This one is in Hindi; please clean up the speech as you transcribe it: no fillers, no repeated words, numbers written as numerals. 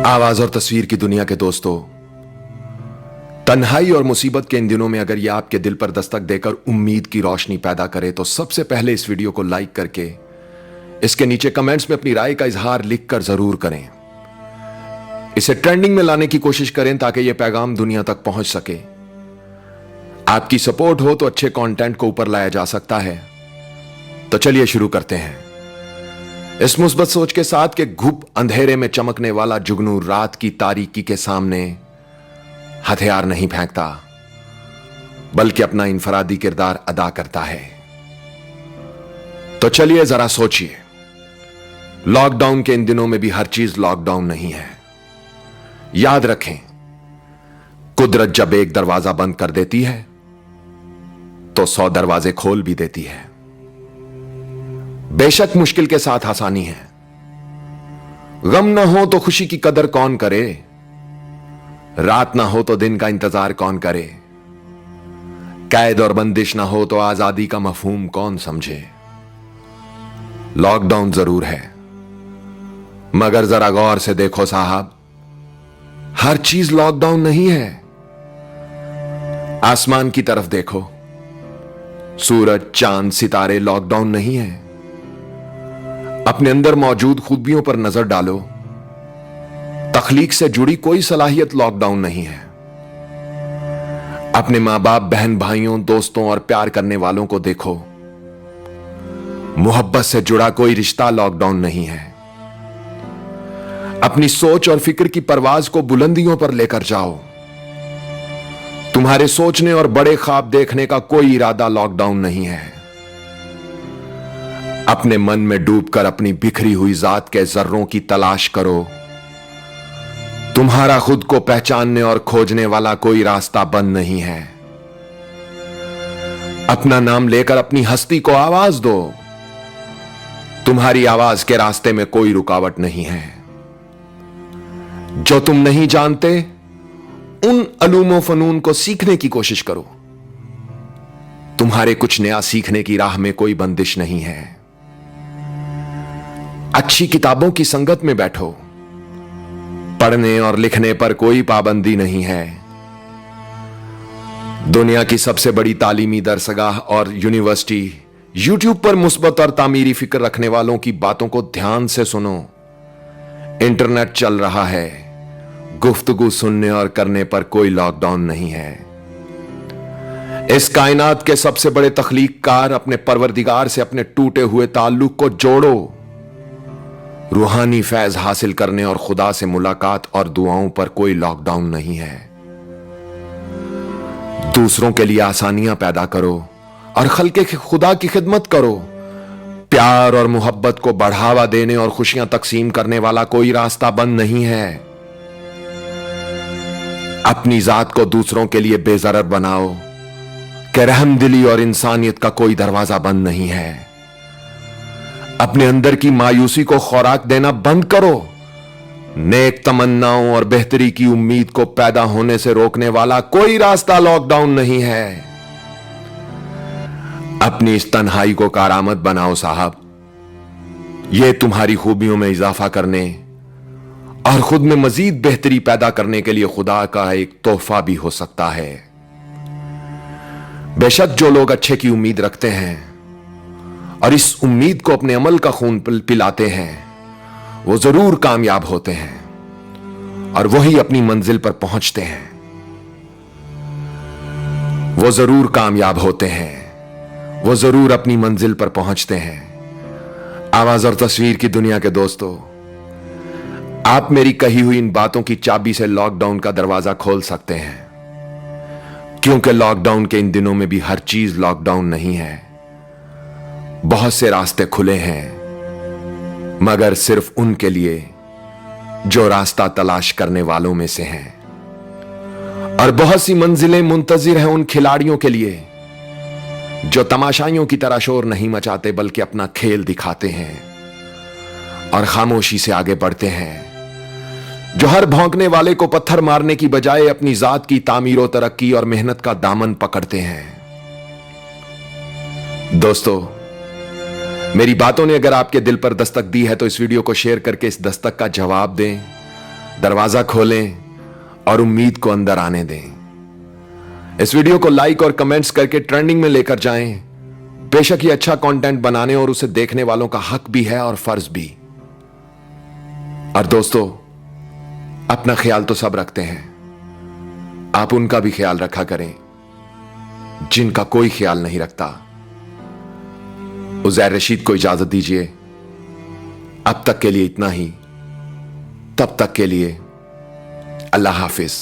आवाज और तस्वीर की दुनिया के दोस्तों, तन्हाई और मुसीबत के इन दिनों में अगर यह आपके दिल पर दस्तक देकर उम्मीद की रोशनी पैदा करे तो सबसे पहले इस वीडियो को लाइक करके इसके नीचे कमेंट्स में अपनी राय का इजहार लिखकर जरूर करें। इसे ट्रेंडिंग में लाने की कोशिश करें ताकि यह पैगाम दुनिया तक पहुंच सके। आपकी सपोर्ट हो तो अच्छे कंटेंट को ऊपर लाया जा सकता है। तो चलिए शुरू करते हैं। इस मुस्बत सोच के साथ कि घुप अंधेरे में चमकने वाला जुगनू रात की तारीकी के सामने हथियार नहीं फेंकता बल्कि अपना इनफरादी किरदार अदा करता है। तो चलिए जरा सोचिए, लॉकडाउन के इन दिनों में भी हर चीज लॉकडाउन नहीं है। याद रखें, कुदरत जब एक दरवाजा बंद कर देती है तो 100 दरवाजे खोल भी देती है। बेशक मुश्किल के साथ आसानी है। गम ना हो तो खुशी की कदर कौन करे, रात ना हो तो दिन का इंतजार कौन करे, कैद और बंदिश ना हो तो आजादी का मफहूम कौन समझे। लॉकडाउन जरूर है, मगर जरा गौर से देखो साहब, हर चीज लॉकडाउन नहीं है। आसमान की तरफ देखो, सूरज, चांद, सितारे लॉकडाउन नहीं है। अपने अंदर मौजूद खूबियों पर नजर डालो, तख्लीक से जुड़ी कोई सलाहियत लॉकडाउन नहीं है। अपने मां बाप, बहन भाइयों, दोस्तों और प्यार करने वालों को देखो, मोहब्बत से जुड़ा कोई रिश्ता लॉकडाउन नहीं है। अपनी सोच और फिक्र की परवाज को बुलंदियों पर लेकर जाओ। तुम्हारे सोचने और बड़े ख्वाब देखने का कोई इरादा लॉकडाउन नहीं है। अपने मन में डूबकर अपनी बिखरी हुई जात के जर्रों की तलाश करो। तुम्हारा खुद को पहचानने और खोजने वाला कोई रास्ता बंद नहीं है। अपना नाम लेकर अपनी हस्ती को आवाज दो। तुम्हारी आवाज के रास्ते में कोई रुकावट नहीं है। जो तुम नहीं जानते उन अलूमो फनून को सीखने की कोशिश करो। तुम्हारे कुछ नया सीखने की राह में कोई बंदिश नहीं है। अच्छी किताबों की संगत में बैठो। पढ़ने और लिखने पर कोई पाबंदी नहीं है। दुनिया की सबसे बड़ी तालीमी दरसगाह और यूनिवर्सिटी यूट्यूब पर मुस्बत और तामीरी फिक्र रखने वालों की बातों को ध्यान से सुनो। इंटरनेट चल रहा है, गुफ्तगू सुनने और करने पर कोई लॉकडाउन नहीं है। इस कायनात के सबसे बड़े तख्लीककार अपने परवरदिगार से अपने टूटे हुए ताल्लुक को जोड़ो। रूहानी फैज हासिल करने और खुदा से मुलाकात और दुआओं पर कोई लॉकडाउन नहीं है। दूसरों के लिए आसानियां पैदा करो और खल्के खुदा की खिदमत करो। प्यार और मोहब्बत को बढ़ावा देने और खुशियां तकसीम करने वाला कोई रास्ता बंद नहीं है। अपनी जात को दूसरों के लिए बेजरर बनाओ कि रहमदिली और इंसानियत का कोई दरवाजा बंद नहीं है। अपने अंदर की मायूसी को खुराक देना बंद करो। नेक तमन्नाओं और बेहतरी की उम्मीद को पैदा होने से रोकने वाला कोई रास्ता लॉकडाउन नहीं है। अपनी इस तन्हाई को कारामद बनाओ साहब। यह तुम्हारी खूबियों में इजाफा करने और खुद में मजीद बेहतरी पैदा करने के लिए खुदा का एक तोहफा भी हो सकता है। बेशक जो लोग अच्छे की उम्मीद रखते हैं और इस उम्मीद को अपने अमल का खून पिलाते हैं, वो जरूर कामयाब होते हैं और वही अपनी मंजिल पर पहुंचते हैं। वो जरूर कामयाब होते हैं, वो जरूर अपनी मंजिल पर पहुंचते हैं। आवाज और तस्वीर की दुनिया के दोस्तों, आप मेरी कही हुई इन बातों की चाबी से लॉकडाउन का दरवाजा खोल सकते हैं, क्योंकि लॉकडाउन के इन दिनों में भी हर चीज लॉकडाउन नहीं है। बहुत से रास्ते खुले हैं, मगर सिर्फ उनके लिए जो रास्ता तलाश करने वालों में से हैं, और बहुत सी मंजिलें मुंतजिर हैं उन खिलाड़ियों के लिए जो तमाशाइयों की तरह शोर नहीं मचाते बल्कि अपना खेल दिखाते हैं और खामोशी से आगे बढ़ते हैं। जो हर भौंकने वाले को पत्थर मारने की बजाय अपनी जात की तामीर और तरक्की और मेहनत का दामन पकड़ते हैं। दोस्तों, मेरी बातों ने अगर आपके दिल पर दस्तक दी है तो इस वीडियो को शेयर करके इस दस्तक का जवाब दें दरवाजा खोलें और उम्मीद को अंदर आने दें। इस वीडियो को लाइक और कमेंट्स करके ट्रेंडिंग में लेकर जाएं। बेशक ये अच्छा कंटेंट बनाने और उसे देखने वालों का हक भी है और फर्ज भी। और दोस्तों, अपना ख्याल तो सब रखते हैं, आप उनका भी ख्याल रखा करें जिनका कोई ख्याल नहीं रखता। उज़ैर रशीद को इजाजत दीजिए। अब तक के लिए इतना ही। तब तक के लिए अल्लाह हाफिज।